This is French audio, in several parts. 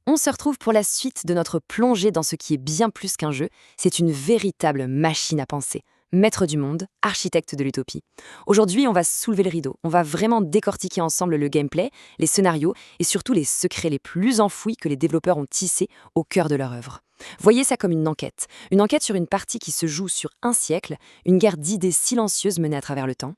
On se retrouve pour la suite de notre plongée dans ce qui est bien plus qu'un jeu, c'est une véritable machine à penser. Maître du monde, architecte de l'utopie. Aujourd'hui, on va soulever le rideau, on va vraiment décortiquer ensemble le gameplay, les scénarios et surtout les secrets les plus enfouis que les développeurs ont tissés au cœur de leur œuvre. Voyez ça comme une enquête sur une partie qui se joue sur un siècle, une guerre d'idées silencieuses menée à travers le temps.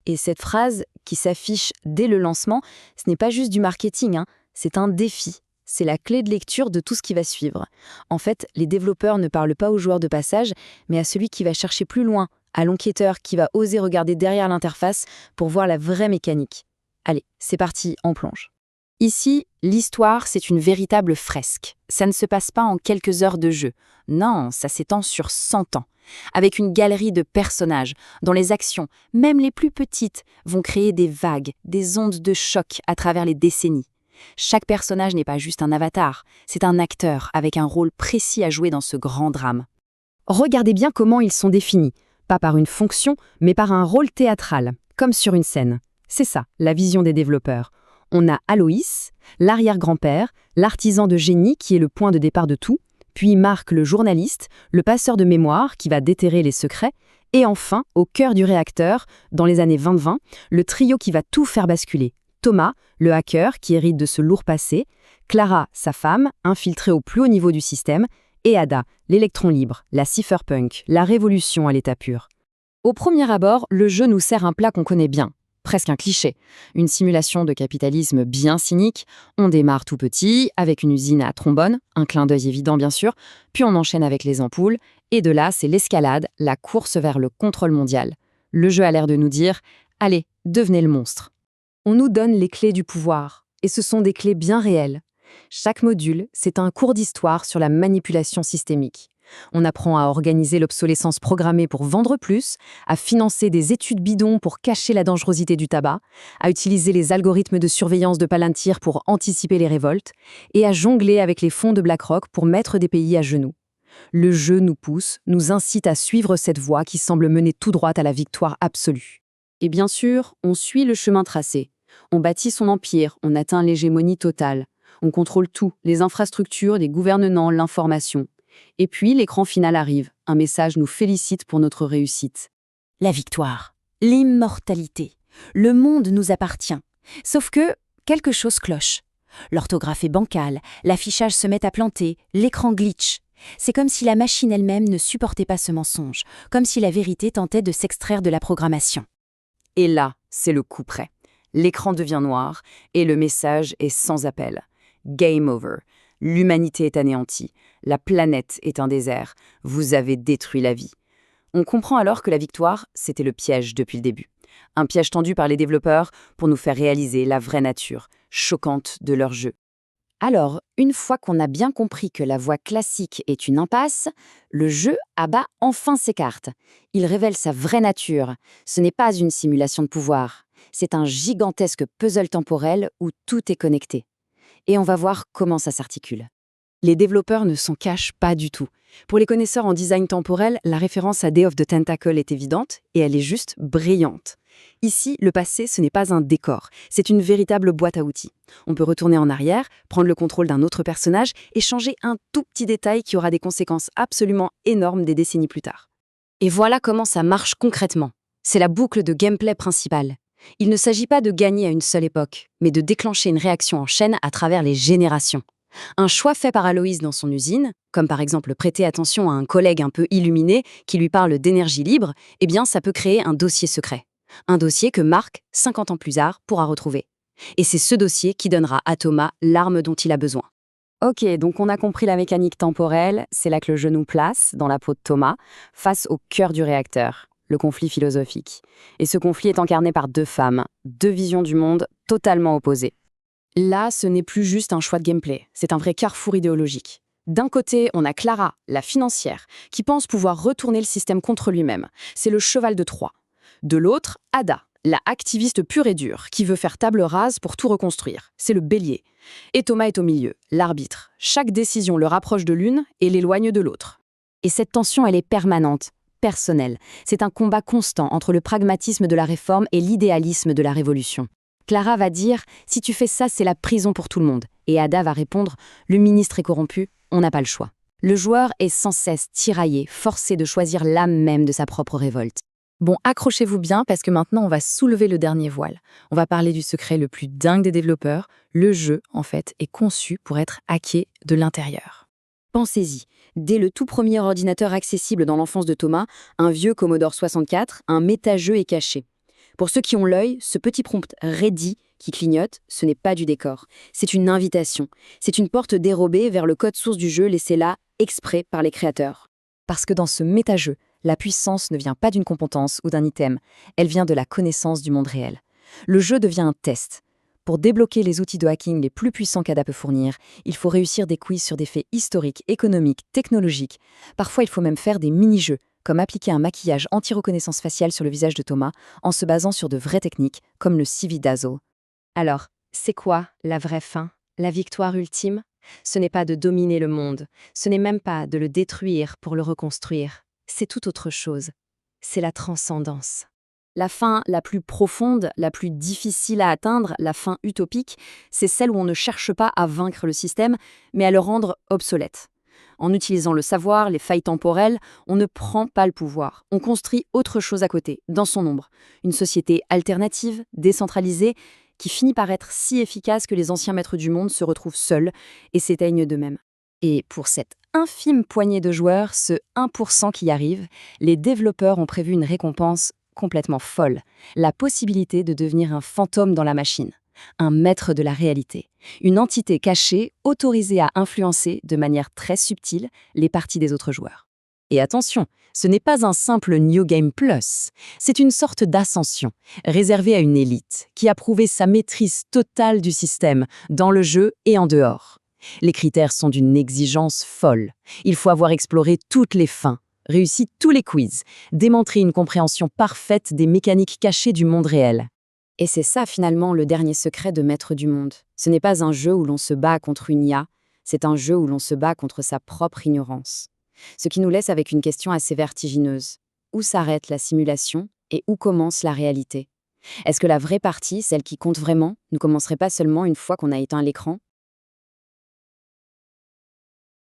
Et cette phrase qui s'affiche dès le lancement, ce n'est pas juste du marketing, c'est un défi. C'est la clé de lecture de tout ce qui va suivre. En fait, les développeurs ne parlent pas au joueur de passage, mais à celui qui va chercher plus loin, à l'enquêteur qui va oser regarder derrière l'interface pour voir la vraie mécanique. Allez, c'est parti, on plonge. Ici, l'histoire, c'est une véritable fresque. Ça ne se passe pas en quelques heures de jeu. Non, ça s'étend sur 100 ans. Avec une galerie de personnages, dont les actions, même les plus petites, vont créer des vagues, des ondes de choc à travers les décennies. Chaque personnage n'est pas juste un avatar, c'est un acteur avec un rôle précis à jouer dans ce grand drame. Regardez bien comment ils sont définis, pas par une fonction, mais par un rôle théâtral, comme sur une scène. C'est ça, la vision des développeurs. On a Aloïs, l'arrière-grand-père, l'artisan de génie qui est le point de départ de tout, puis Marc le journaliste, le passeur de mémoire qui va déterrer les secrets, et enfin, au cœur du réacteur, dans les années 2020, le trio qui va tout faire basculer. Thomas, le hacker qui hérite de ce lourd passé, Clara, sa femme, infiltrée au plus haut niveau du système, et Ada, l'électron libre, la cypherpunk, la révolution à l'état pur. Au premier abord, le jeu nous sert un plat qu'on connaît bien, presque un cliché, une simulation de capitalisme bien cynique. On démarre tout petit, avec une usine à trombone, un clin d'œil évident bien sûr, puis on enchaîne avec les ampoules, et de là c'est l'escalade, la course vers le contrôle mondial. Le jeu a l'air de nous dire « Allez, devenez le monstre ». On nous donne les clés du pouvoir, et ce sont des clés bien réelles. Chaque module, c'est un cours d'histoire sur la manipulation systémique. On apprend à organiser l'obsolescence programmée pour vendre plus, à financer des études bidons pour cacher la dangerosité du tabac, à utiliser les algorithmes de surveillance de Palantir pour anticiper les révoltes, et à jongler avec les fonds de BlackRock pour mettre des pays à genoux. Le jeu nous pousse, nous incite à suivre cette voie qui semble mener tout droit à la victoire absolue. Et bien sûr, on suit le chemin tracé. On bâtit son empire, on atteint l'hégémonie totale. On contrôle tout, les infrastructures, les gouvernements, l'information. Et puis, l'écran final arrive. Un message nous félicite pour notre réussite. La victoire, l'immortalité. Le monde nous appartient. Sauf que quelque chose cloche. L'orthographe est bancale, l'affichage se met à planter, l'écran glitch. C'est comme si la machine elle-même ne supportait pas ce mensonge, comme si la vérité tentait de s'extraire de la programmation. Et là, c'est le coup près. L'écran devient noir et le message est sans appel. Game over. L'humanité est anéantie. La planète est un désert. Vous avez détruit la vie. On comprend alors que la victoire, c'était le piège depuis le début. Un piège tendu par les développeurs pour nous faire réaliser la vraie nature, choquante de leur jeu. Alors, une fois qu'on a bien compris que la voie classique est une impasse, le jeu abat enfin ses cartes. Il révèle sa vraie nature. Ce n'est pas une simulation de pouvoir. C'est un gigantesque puzzle temporel où tout est connecté. Et on va voir comment ça s'articule. Les développeurs ne s'en cachent pas du tout. Pour les connaisseurs en design temporel, la référence à Day of the Tentacle est évidente et elle est juste brillante. Ici, le passé, ce n'est pas un décor, c'est une véritable boîte à outils. On peut retourner en arrière, prendre le contrôle d'un autre personnage et changer un tout petit détail qui aura des conséquences absolument énormes des décennies plus tard. Et voilà comment ça marche concrètement. C'est la boucle de gameplay principale. Il ne s'agit pas de gagner à une seule époque, mais de déclencher une réaction en chaîne à travers les générations. Un choix fait par Aloïs dans son usine, comme par exemple prêter attention à un collègue un peu illuminé qui lui parle d'énergie libre, eh bien ça peut créer un dossier secret. Un dossier que Marc, 50 ans plus tard, pourra retrouver. Et c'est ce dossier qui donnera à Thomas l'arme dont il a besoin. Ok, donc on a compris la mécanique temporelle, c'est là que le jeu nous place, dans la peau de Thomas, face au cœur du réacteur, le conflit philosophique. Et ce conflit est incarné par deux femmes, deux visions du monde totalement opposées. Là, ce n'est plus juste un choix de gameplay, c'est un vrai carrefour idéologique. D'un côté, on a Clara, la financière, qui pense pouvoir retourner le système contre lui-même. C'est le cheval de Troie. De l'autre, Ada, la activiste pure et dure, qui veut faire table rase pour tout reconstruire. C'est le bélier. Et Thomas est au milieu, l'arbitre. Chaque décision le rapproche de l'une et l'éloigne de l'autre. Et cette tension, elle est permanente, personnelle. C'est un combat constant entre le pragmatisme de la réforme et l'idéalisme de la révolution. Clara va dire « Si tu fais ça, c'est la prison pour tout le monde ». Et Ada va répondre « Le ministre est corrompu, on n'a pas le choix ». Le joueur est sans cesse tiraillé, forcé de choisir l'âme même de sa propre révolte. Bon, accrochez-vous bien parce que maintenant on va soulever le dernier voile. On va parler du secret le plus dingue des développeurs. Le jeu, en fait, est conçu pour être hacké de l'intérieur. Pensez-y, dès le tout premier ordinateur accessible dans l'enfance de Thomas, un vieux Commodore 64, un méta-jeu est caché. Pour ceux qui ont l'œil, ce petit prompt « Ready » qui clignote, ce n'est pas du décor. C'est une invitation. C'est une porte dérobée vers le code source du jeu laissé là, exprès par les créateurs. Parce que dans ce méta-jeu, la puissance ne vient pas d'une compétence ou d'un item, elle vient de la connaissance du monde réel. Le jeu devient un test. Pour débloquer les outils de hacking les plus puissants qu'Ada peut fournir, il faut réussir des quiz sur des faits historiques, économiques, technologiques. Parfois, il faut même faire des mini-jeux, comme appliquer un maquillage anti-reconnaissance faciale sur le visage de Thomas en se basant sur de vraies techniques, comme le CV Dazzle. Alors, c'est quoi la vraie fin? La victoire ultime? Ce n'est pas de dominer le monde, ce n'est même pas de le détruire pour le reconstruire. C'est tout autre chose. C'est la transcendance. La fin la plus profonde, la plus difficile à atteindre, la fin utopique, c'est celle où on ne cherche pas à vaincre le système, mais à le rendre obsolète. En utilisant le savoir, les failles temporelles, on ne prend pas le pouvoir. On construit autre chose à côté, dans son ombre. Une société alternative, décentralisée, qui finit par être si efficace que les anciens maîtres du monde se retrouvent seuls et s'éteignent d'eux-mêmes. Et pour cette infime poignée de joueurs, ce 1% qui arrive, les développeurs ont prévu une récompense complètement folle, la possibilité de devenir un fantôme dans la machine, un maître de la réalité, une entité cachée autorisée à influencer de manière très subtile les parties des autres joueurs. Et attention, ce n'est pas un simple New Game Plus, c'est une sorte d'ascension, réservée à une élite, qui a prouvé sa maîtrise totale du système, dans le jeu et en dehors. Les critères sont d'une exigence folle. Il faut avoir exploré toutes les fins, réussi tous les quiz, démontré une compréhension parfaite des mécaniques cachées du monde réel. Et c'est ça finalement le dernier secret de Maître du Monde. Ce n'est pas un jeu où l'on se bat contre une IA, c'est un jeu où l'on se bat contre sa propre ignorance. Ce qui nous laisse avec une question assez vertigineuse. Où s'arrête la simulation et où commence la réalité? Est-ce que la vraie partie, celle qui compte vraiment, ne commencerait pas seulement une fois qu'on a éteint l'écran?